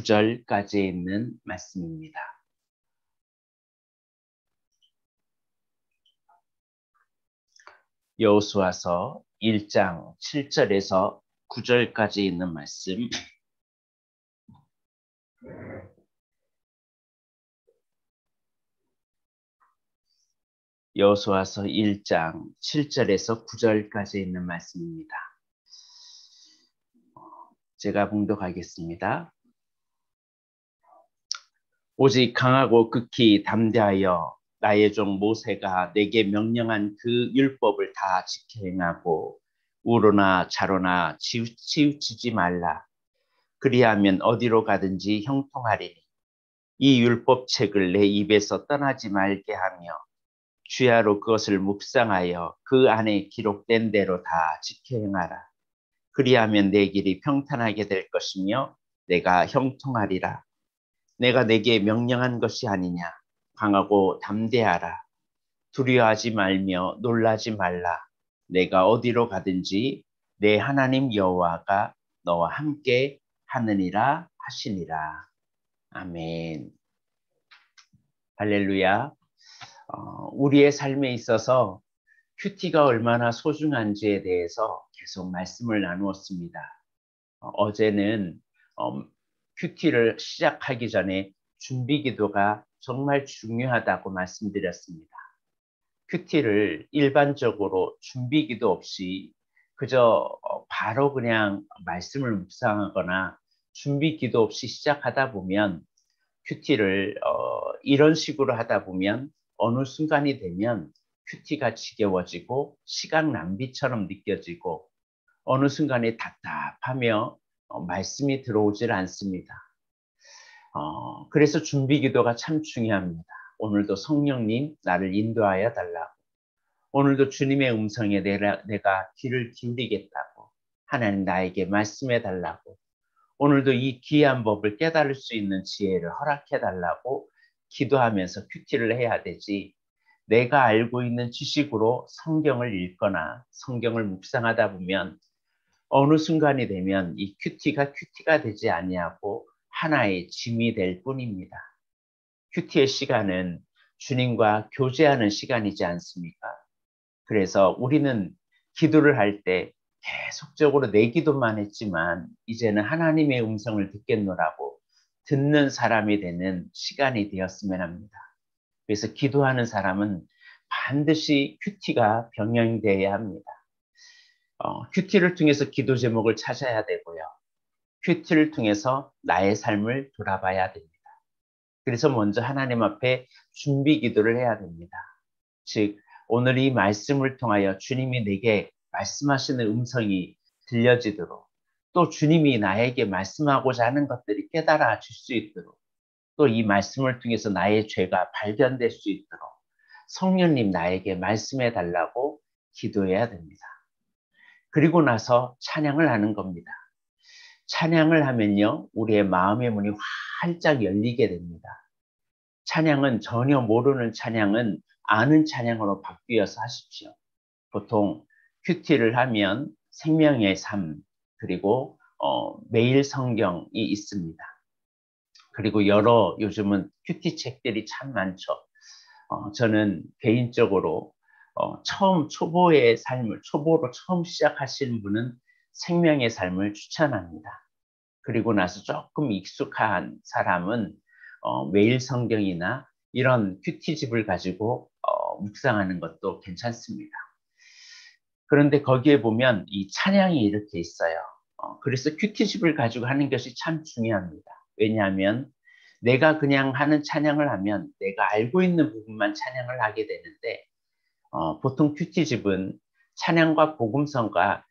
9절까지 있는 말씀입니다. 여호수아서 1장 7절에서 9절까지 있는 말씀. 여호수아서 1장 7절에서 9절까지 있는 말씀입니다. 제가 봉독하겠습니다. 오직 강하고 극히 담대하여 나의 종 모세가 내게 명령한 그 율법을 다 지켜 행하고 우로나 좌로나 치우치지 말라. 그리하면 어디로 가든지 형통하리니 이 율법책을 내 입에서 떠나지 말게 하며 주야로 그것을 묵상하여 그 안에 기록된 대로 다 지켜 행하라. 그리하면 내 길이 평탄하게 될 것이며 내가 형통하리라. 내가 내게 명령한 것이 아니냐. 강하고 담대하라. 두려워하지 말며 놀라지 말라. 내가 어디로 가든지 내 하나님 여호와가 너와 함께 하느니라 하시니라. 아멘. 할렐루야. 우리의 삶에 있어서 큐티가 얼마나 소중한지에 대해서 계속 말씀을 나누었습니다. 어제는 큐티를 시작하기 전에 준비 기도가 정말 중요하다고 말씀드렸습니다. 큐티를 일반적으로 준비 기도 없이 그저 바로 그냥 말씀을 묵상하거나 준비 기도 없이 시작하다 보면 큐티를 이런 식으로 하다 보면 어느 순간이 되면 큐티가 지겨워지고 시간 낭비처럼 느껴지고 어느 순간에 답답하며 말씀이 들어오질 않습니다. 그래서 준비 기도가 참 중요합니다. 오늘도 성령님 나를 인도하여 달라고, 오늘도 주님의 음성에 내가 귀를 기울이겠다고, 하나님 나에게 말씀해 달라고, 오늘도 이 귀한 법을 깨달을 수 있는 지혜를 허락해 달라고 기도하면서 큐티를 해야 되지, 내가 알고 있는 지식으로 성경을 읽거나 성경을 묵상하다 보면 어느 순간이 되면 이 큐티가 되지 아니하고 하나의 짐이 될 뿐입니다. 큐티의 시간은 주님과 교제하는 시간이지 않습니까? 그래서 우리는 기도를 할 때 계속적으로 내 기도만 했지만 이제는 하나님의 음성을 듣겠노라고 듣는 사람이 되는 시간이 되었으면 합니다. 그래서 기도하는 사람은 반드시 큐티가 병행되어야 합니다. 큐티를 통해서 기도 제목을 찾아야 되고요. 큐티를 통해서 나의 삶을 돌아봐야 됩니다. 그래서 먼저 하나님 앞에 준비 기도를 해야 됩니다. 즉 오늘 이 말씀을 통하여 주님이 내게 말씀하시는 음성이 들려지도록, 또 주님이 나에게 말씀하고자 하는 것들이 깨달아질 수 있도록, 또 이 말씀을 통해서 나의 죄가 발견될 수 있도록 성령님 나에게 말씀해 달라고 기도해야 됩니다. 그리고 나서 찬양을 하는 겁니다. 찬양을 하면요, 우리의 마음의 문이 활짝 열리게 됩니다. 찬양은 전혀 모르는 찬양은 아는 찬양으로 바뀌어서 하십시오. 보통 큐티를 하면 생명의 삶, 그리고 매일 성경이 있습니다. 그리고 요즘은 큐티 책들이 참 많죠. 저는 개인적으로 초보의 삶을, 초보로 처음 시작하시는 분은 생명의 삶을 추천합니다. 그리고 나서 조금 익숙한 사람은 매일 성경이나 이런 큐티집을 가지고 묵상하는 것도 괜찮습니다. 그런데 거기에 보면 이 찬양이 이렇게 있어요. 그래서 큐티집을 가지고 하는 것이 참 중요합니다. 왜냐하면 내가 그냥 하는 찬양을 하면 내가 알고 있는 부분만 찬양을 하게 되는데, 보통 큐티집은 찬양과 복음성가가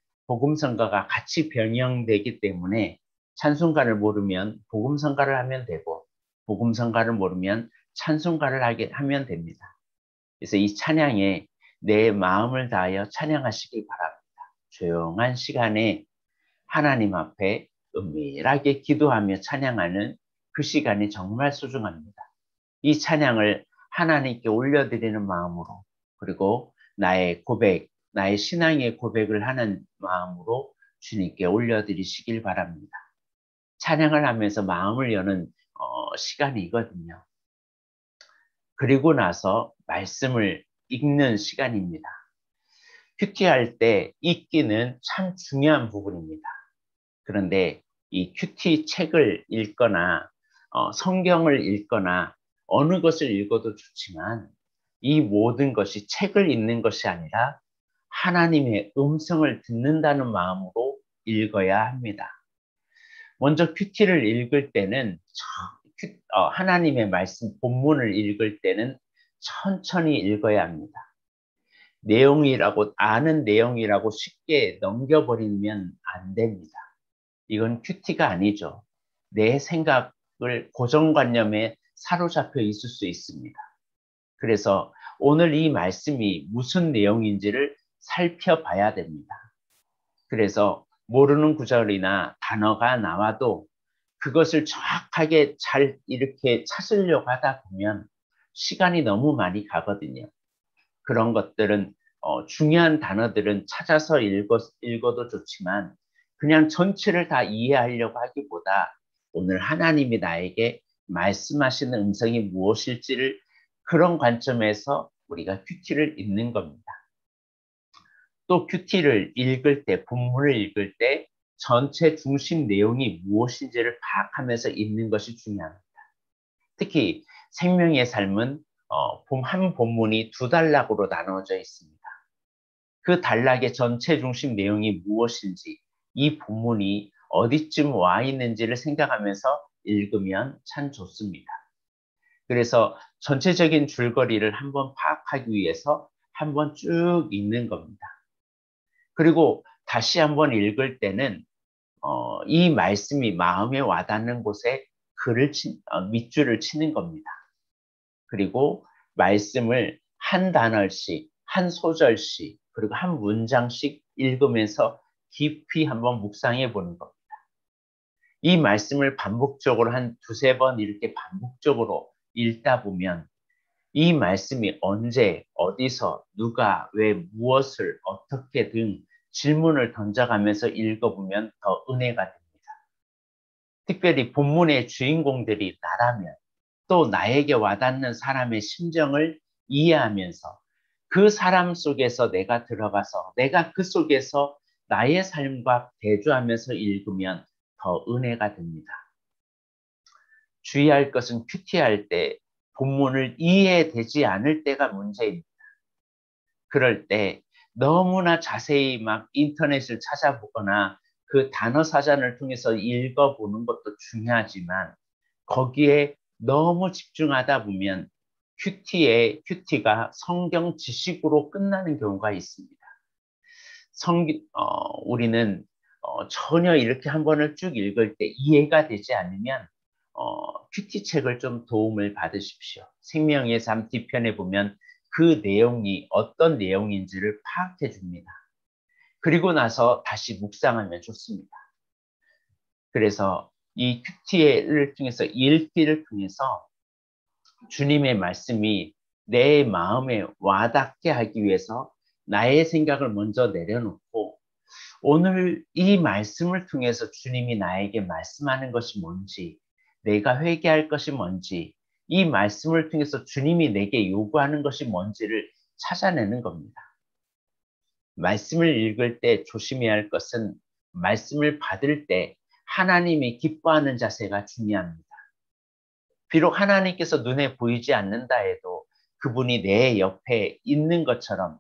같이 병행되기 때문에 찬송가를 모르면 복음성가를 하면 되고, 복음성가를 모르면 찬송가를 하면 됩니다. 그래서 이 찬양에 내 마음을 다하여 찬양하시길 바랍니다. 조용한 시간에 하나님 앞에 은밀하게 기도하며 찬양하는 그 시간이 정말 소중합니다. 이 찬양을 하나님께 올려드리는 마음으로, 그리고 나의 고백, 나의 신앙의 고백을 하는 마음으로 주님께 올려드리시길 바랍니다. 찬양을 하면서 마음을 여는 시간이거든요. 그리고 나서 말씀을 읽는 시간입니다. 큐티할 때 읽기는 참 중요한 부분입니다. 그런데 이 큐티 책을 읽거나 성경을 읽거나 어느 것을 읽어도 좋지만 이 모든 것이 책을 읽는 것이 아니라 하나님의 음성을 듣는다는 마음으로 읽어야 합니다. 먼저 큐티를 읽을 때는 하나님의 말씀 본문을 읽을 때는 천천히 읽어야 합니다. 아는 내용이라고 쉽게 넘겨버리면 안 됩니다. 이건 큐티가 아니죠. 내 생각을 고정관념에 사로잡혀 있을 수 있습니다. 그래서 오늘 이 말씀이 무슨 내용인지를 살펴봐야 됩니다. 그래서 모르는 구절이나 단어가 나와도 그것을 정확하게 잘 이렇게 찾으려고 하다 보면 시간이 너무 많이 가거든요. 그런 것들은 중요한 단어들은 찾아서 읽어도 좋지만 그냥 전체를 다 이해하려고 하기보다 오늘 하나님이 나에게 말씀하시는 음성이 무엇일지를 그런 관점에서 우리가 큐티를 읽는 겁니다. 또 큐티를 읽을 때, 본문을 읽을 때 전체 중심 내용이 무엇인지를 파악하면서 읽는 것이 중요합니다. 특히 생명의 삶은 한 본문이 두 단락으로 나눠져 있습니다. 그 단락의 전체 중심 내용이 무엇인지, 이 본문이 어디쯤 와 있는지를 생각하면서 읽으면 참 좋습니다. 그래서 전체적인 줄거리를 한번 파악하기 위해서 한번 쭉 읽는 겁니다. 그리고 다시 한번 읽을 때는 이 말씀이 마음에 와닿는 곳에 밑줄을 치는 겁니다. 그리고 말씀을 한 단어씩, 한 소절씩, 그리고 한 문장씩 읽으면서 깊이 한번 묵상해 보는 겁니다. 이 말씀을 반복적으로 한 두세 번 이렇게 반복적으로 읽다 보면 이 말씀이 언제, 어디서, 누가, 왜, 무엇을, 어떻게 등 질문을 던져가면서 읽어보면 더 은혜가 됩니다. 특별히 본문의 주인공들이 나라면 또 나에게 와닿는 사람의 심정을 이해하면서 그 사람 속에서 내가 들어가서 내가 그 속에서 나의 삶과 대조하면서 읽으면 더 은혜가 됩니다. 주의할 것은 큐티할 때 본문을 이해되지 않을 때가 문제입니다. 그럴 때 너무나 자세히 막 인터넷을 찾아보거나 그 단어 사전을 통해서 읽어보는 것도 중요하지만 거기에 너무 집중하다 보면 큐티가 성경 지식으로 끝나는 경우가 있습니다. 우리는 전혀 이렇게 한 번을 쭉 읽을 때 이해가 되지 않으면 큐티 책을 좀 도움을 받으십시오. 생명의 삶 뒤편에 보면 그 내용이 어떤 내용인지를 파악해 줍니다. 그리고 나서 다시 묵상하면 좋습니다. 그래서 이 큐티를 통해서 읽기를 통해서 주님의 말씀이 내 마음에 와닿게 하기 위해서 나의 생각을 먼저 내려놓고 오늘 이 말씀을 통해서 주님이 나에게 말씀하는 것이 뭔지, 내가 회개할 것이 뭔지, 이 말씀을 통해서 주님이 내게 요구하는 것이 뭔지를 찾아내는 겁니다. 말씀을 읽을 때 조심해야 할 것은 말씀을 받을 때 하나님이 기뻐하는 자세가 중요합니다. 비록 하나님께서 눈에 보이지 않는다 해도 그분이 내 옆에 있는 것처럼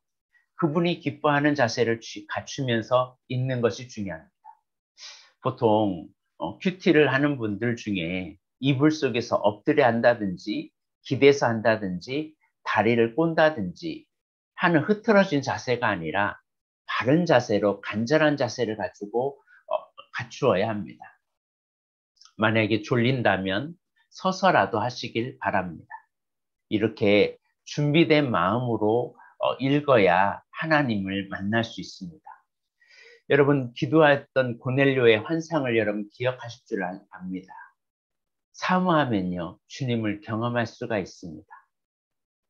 그분이 기뻐하는 자세를 갖추면서 읽는 것이 중요합니다. 보통 큐티를 하는 분들 중에 이불 속에서 엎드려 한다든지 기대서 한다든지 다리를 꼰다든지 하는 흐트러진 자세가 아니라 바른 자세로 간절한 자세를 가지고 갖추어야 합니다. 만약에 졸린다면 서서라도 하시길 바랍니다. 이렇게 준비된 마음으로 읽어야 하나님을 만날 수 있습니다. 여러분 기도했던 고넬료의 환상을 여러분 기억하실 줄 압니다. 사모하면요 주님을 경험할 수가 있습니다.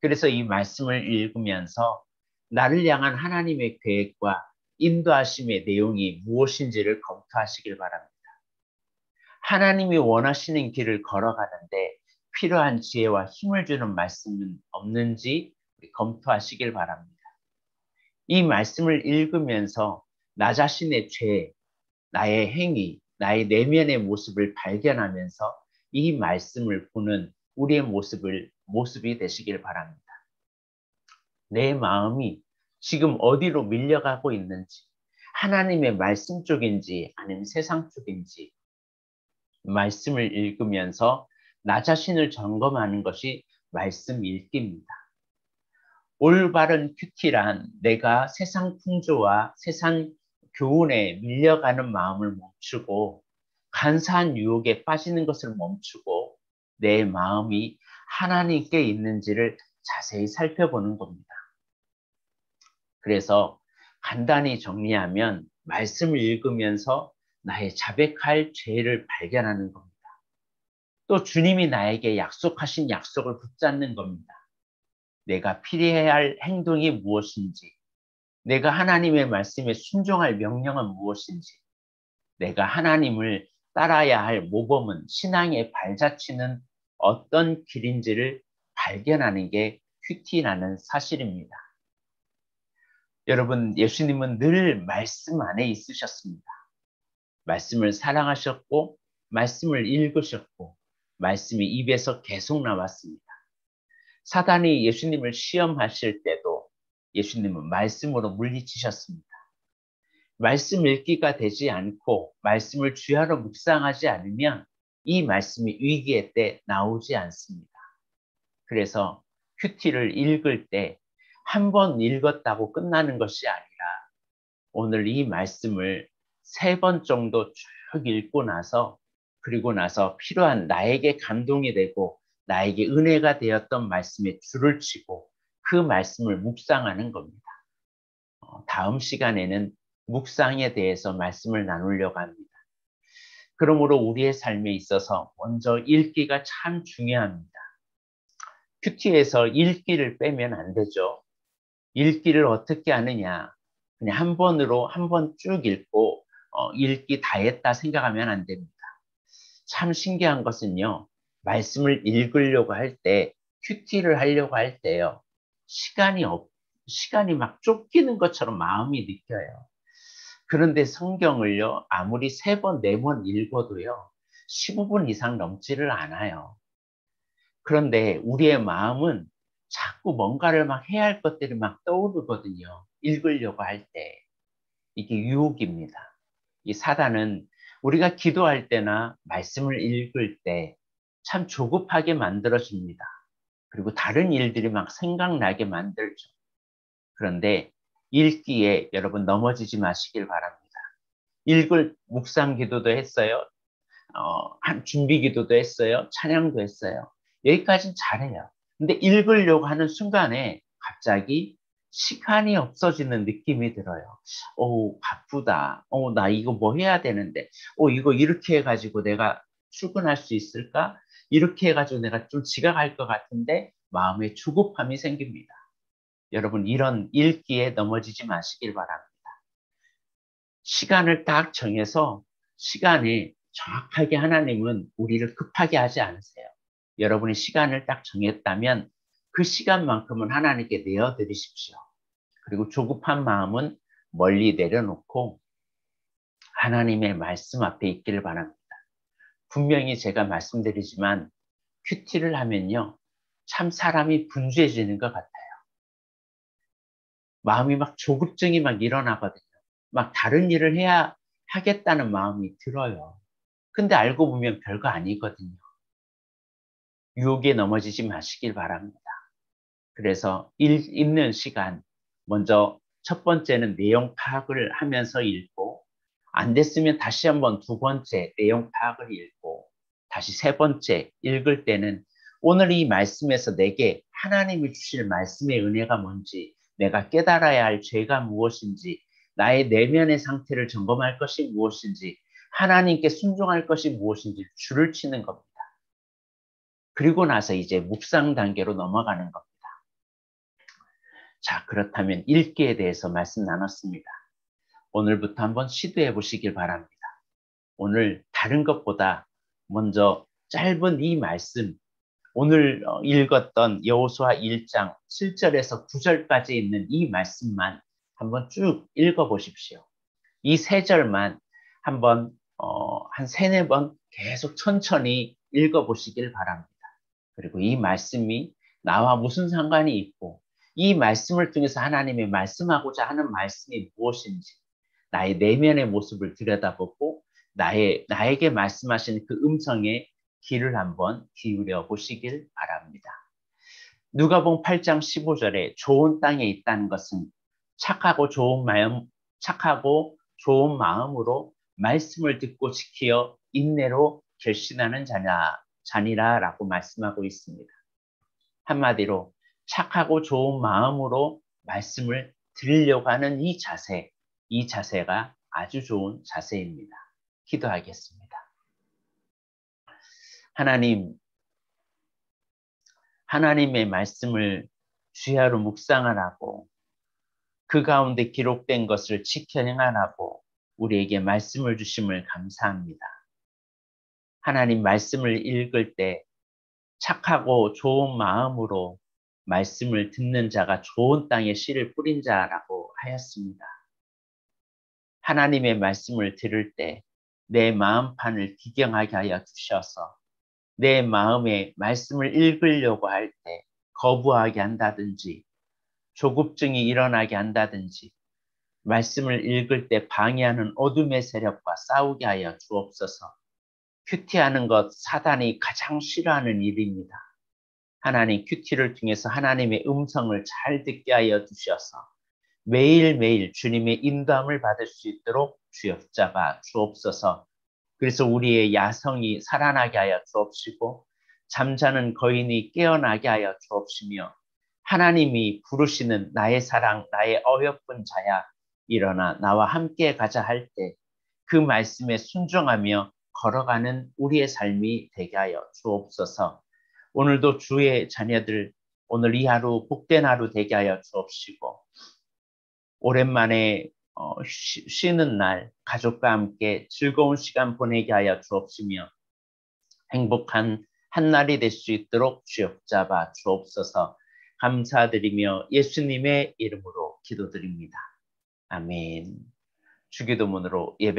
그래서 이 말씀을 읽으면서 나를 향한 하나님의 계획과 인도하심의 내용이 무엇인지를 검토하시길 바랍니다. 하나님이 원하시는 길을 걸어가는데 필요한 지혜와 힘을 주는 말씀은 없는지 검토하시길 바랍니다. 이 말씀을 읽으면서 나 자신의 죄, 나의 행위, 나의 내면의 모습을 발견하면서 이 말씀을 보는 우리의 모습이 되시길 바랍니다. 내 마음이 지금 어디로 밀려가고 있는지, 하나님의 말씀 쪽인지 아니면 세상 쪽인지 말씀을 읽으면서 나 자신을 점검하는 것이 말씀 읽기입니다. 올바른 큐티란 내가 세상 풍조와 세상 교훈에 밀려가는 마음을 멈추고 간사한 유혹에 빠지는 것을 멈추고 내 마음이 하나님께 있는지를 자세히 살펴보는 겁니다. 그래서 간단히 정리하면 말씀을 읽으면서 나의 자백할 죄를 발견하는 겁니다. 또 주님이 나에게 약속하신 약속을 붙잡는 겁니다. 내가 필요해야 할 행동이 무엇인지, 내가 하나님의 말씀에 순종할 명령은 무엇인지, 내가 하나님을 따라야 할 모범은 신앙의 발자취는 어떤 길인지를 발견하는 게 큐티라는 사실입니다. 여러분, 예수님은 늘 말씀 안에 있으셨습니다. 말씀을 사랑하셨고, 말씀을 읽으셨고, 말씀이 입에서 계속 나왔습니다. 사단이 예수님을 시험하실 때도 예수님은 말씀으로 물리치셨습니다. 말씀 읽기가 되지 않고 말씀을 주야로 묵상하지 않으면 이 말씀이 위기의 때 나오지 않습니다. 그래서 큐티를 읽을 때 한 번 읽었다고 끝나는 것이 아니라 오늘 이 말씀을 3번 정도 쭉 읽고 나서 그리고 나서 필요한 나에게 감동이 되고 나에게 은혜가 되었던 말씀에 줄을 치고 그 말씀을 묵상하는 겁니다. 다음 시간에는 묵상에 대해서 말씀을 나누려고 합니다. 그러므로 우리의 삶에 있어서 먼저 읽기가 참 중요합니다. 큐티에서 읽기를 빼면 안 되죠. 읽기를 어떻게 하느냐. 그냥 한 번으로 한 번 쭉 읽고 읽기 다 했다 생각하면 안 됩니다. 참 신기한 것은요. 말씀을 읽으려고 할 때, 큐티를 하려고 할 때요. 시간이 막 쫓기는 것처럼 마음이 느껴요. 그런데 성경을요. 아무리 3번, 4번 읽어도요. 15분 이상 넘지를 않아요. 그런데 우리의 마음은 자꾸 뭔가를 막 해야 할 것들이 막 떠오르거든요. 읽으려고 할 때. 이게 유혹입니다. 이 사단은 우리가 기도할 때나 말씀을 읽을 때 참 조급하게 만들어줍니다. 그리고 다른 일들이 막 생각나게 만들죠. 그런데 읽기에 여러분 넘어지지 마시길 바랍니다. 읽을 묵상 기도도 했어요. 준비 기도도 했어요. 찬양도 했어요. 여기까지는 잘해요. 근데 읽으려고 하는 순간에 갑자기 시간이 없어지는 느낌이 들어요. 바쁘다. 나 이거 뭐 해야 되는데. 이거 이렇게 해가지고 내가 출근할 수 있을까? 이렇게 해가지고 내가 좀 지각할 것 같은데 마음에 조급함이 생깁니다. 여러분, 이런 읽기에 넘어지지 마시길 바랍니다. 시간을 딱 정해서 시간에 정확하게 하나님은 우리를 급하게 하지 않으세요. 여러분이 시간을 딱 정했다면 그 시간만큼은 하나님께 내어드리십시오. 그리고 조급한 마음은 멀리 내려놓고 하나님의 말씀 앞에 있기를 바랍니다. 분명히 제가 말씀드리지만 큐티를 하면요. 참 사람이 분주해지는 것 같아요. 마음이 막 조급증이 막 일어나거든요. 막 다른 일을 해야 하겠다는 마음이 들어요. 근데 알고 보면 별거 아니거든요. 유혹에 넘어지지 마시길 바랍니다. 그래서 읽는 시간, 먼저 첫 번째는 내용 파악을 하면서 읽고, 안 됐으면 다시 한번 2번째 내용 파악을 읽고, 다시 3번째 읽을 때는 오늘 이 말씀에서 내게 하나님이 주실 말씀의 은혜가 뭔지, 내가 깨달아야 할 죄가 무엇인지, 나의 내면의 상태를 점검할 것이 무엇인지, 하나님께 순종할 것이 무엇인지 줄을 치는 겁니다. 그리고 나서 이제 묵상 단계로 넘어가는 겁니다. 자, 그렇다면 읽기에 대해서 말씀 나눴습니다. 오늘부터 한번 시도해 보시길 바랍니다. 오늘 다른 것보다 먼저 짧은 이 말씀, 오늘 읽었던 여호수아 1장 7절에서 9절까지 있는 이 말씀만 한번 쭉 읽어보십시오. 이 세 절만 한번 한 세네 번 계속 천천히 읽어보시길 바랍니다. 그리고 이 말씀이 나와 무슨 상관이 있고 이 말씀을 통해서 하나님이 말씀하고자 하는 말씀이 무엇인지 나의 내면의 모습을 들여다보고 나에게 말씀하신 그 음성에 귀를 한번 기울여 보시길 바랍니다. 누가복음 8장 15절에 좋은 땅에 있다는 것은 착하고 좋은 마음으로 말씀을 듣고 지키어 인내로 결신하는 자니라라고 말씀하고 있습니다. 한마디로 착하고 좋은 마음으로 말씀을 들으려고 하는 이 자세가 아주 좋은 자세입니다. 기도하겠습니다. 하나님의 말씀을 주야로 묵상하라고 그 가운데 기록된 것을 지켜 행하라고 우리에게 말씀을 주심을 감사합니다. 하나님 말씀을 읽을 때 착하고 좋은 마음으로 말씀을 듣는 자가 좋은 땅에 씨를 뿌린 자라고 하였습니다. 하나님의 말씀을 들을 때 내 마음판을 기경하게 하여 주셔서 내 마음에 말씀을 읽으려고 할 때 거부하게 한다든지 조급증이 일어나게 한다든지 말씀을 읽을 때 방해하는 어둠의 세력과 싸우게 하여 주옵소서. 큐티하는 것 사단이 가장 싫어하는 일입니다. 하나님 큐티를 통해서 하나님의 음성을 잘 듣게 하여 주셔서 매일매일 주님의 인도함을 받을 수 있도록 주엽잡아 주옵소서. 그래서 우리의 야성이 살아나게 하여 주옵시고 잠자는 거인이 깨어나게 하여 주옵시며 하나님이 부르시는 나의 사랑, 나의 어여쁜 자야 일어나 나와 함께 가자 할 때 그 말씀에 순종하며 걸어가는 우리의 삶이 되게 하여 주옵소서. 오늘도 주의 자녀들 오늘 이 하루 복된 하루 되게 하여 주옵시고 오랜만에 쉬는 날 가족과 함께 즐거운 시간 보내게 하여 주옵시며 행복한 한날이 될 수 있도록 주역잡아 주옵소서. 감사드리며 예수님의 이름으로 기도드립니다. 아멘. 주기도문으로 예배